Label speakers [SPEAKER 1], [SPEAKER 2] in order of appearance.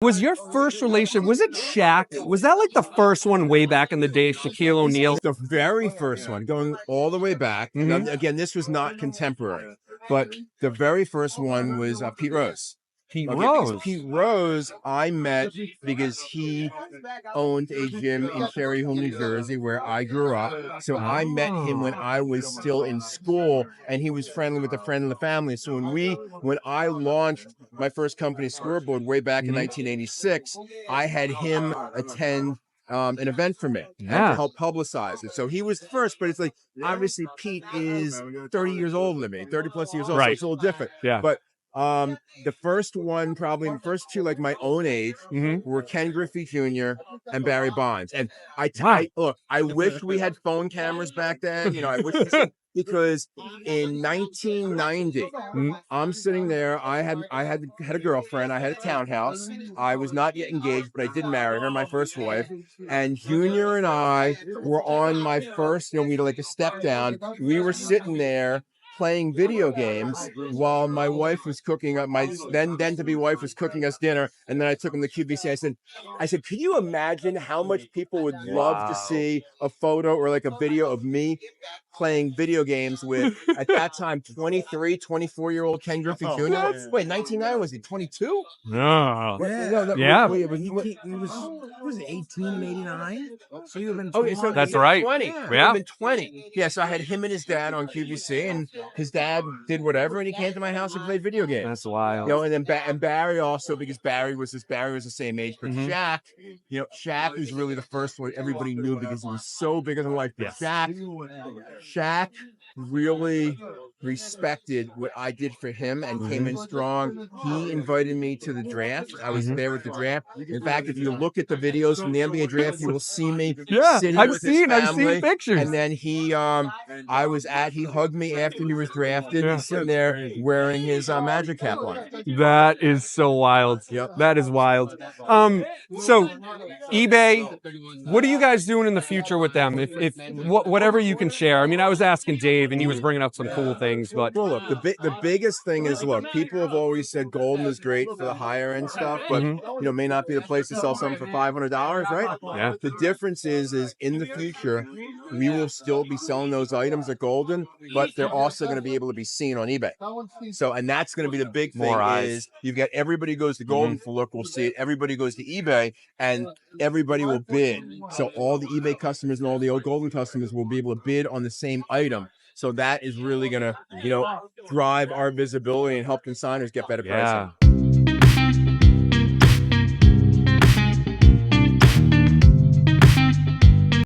[SPEAKER 1] Was your first relation, was it Shaq? Was that like the first one way back in the day, Shaquille O'Neal?
[SPEAKER 2] The very first one, going all the way back. Now, again, this was not contemporary, but the very first one was Pete Rose. Pete Rose, I met because he owned a gym in Cherry Hill, New Jersey, where I grew up. So I met him when I was still in school, and he was friendly with a friend of the family. So when I launched my first company, Scoreboard, way back in 1986, I had him attend an event for me and to help publicize it. So he was the first, but it's like, obviously Pete is 30 years older than me, 30 plus years old. So it's a little different.
[SPEAKER 1] Yeah.
[SPEAKER 2] But the first one, probably the first two, like my own age, were Ken Griffey Jr. and Barry Bonds. And look, I wish we had phone cameras back then. You know, I wish because in 1990, I'm sitting there. I had a girlfriend. I had a townhouse. I was not yet engaged, but I did marry her, my first wife. And Junior and I were on my first, we did like a step down. We were sitting there playing video games while my wife was cooking up, my then to be wife was cooking us dinner, and then I took him to QVC. I said, could you imagine how much people would love to see a photo or like a video of me playing video games with, at that time, 23, 24-year-old Ken Griffey Jr.? Wait, 1990, was he 22?
[SPEAKER 1] No.
[SPEAKER 3] Yeah. Wait, but he was 18 in 89? So you have been 20.
[SPEAKER 1] So that's right.
[SPEAKER 2] 20.
[SPEAKER 1] Yeah.
[SPEAKER 2] Been 20. Yeah, so I had him and his dad on QVC, and his dad did whatever, and he came to my house and played video games.
[SPEAKER 1] That's wild.
[SPEAKER 2] And then and Barry also, because Barry was the same age. But Shaq, Shaq was really the first one everybody knew because he was so bigger than life. But Shaq really respected what I did for him and came in strong. He invited me to the draft. I was there at the draft. In fact, if you look at the videos from the NBA draft, you will see me sitting with his family.
[SPEAKER 1] I've seen pictures.
[SPEAKER 2] And then he hugged me after he was drafted. He's sitting there wearing his Magic cap on.
[SPEAKER 1] That is so wild.
[SPEAKER 2] Yep.
[SPEAKER 1] That is wild. So eBay, what are you guys doing in the future with them? Whatever you can share. I mean, I was asking Dave, and he was bringing up some cool things, but
[SPEAKER 2] well, look, the biggest thing is, look, people have always said Goldin is great for the higher end stuff, but may not be the place to sell something for $500, right?
[SPEAKER 1] Yeah.
[SPEAKER 2] The difference is in the future, we will still be selling those items at Goldin, but they're also going to be able to be seen on eBay. So, and that's going to be the big thing. Is you've got everybody goes to Goldin for look, we'll see it. Everybody goes to eBay, and everybody will bid. So all the eBay customers and all the old Goldin customers will be able to bid on the same item. So that is really going to, drive our visibility and help consigners get better pricing.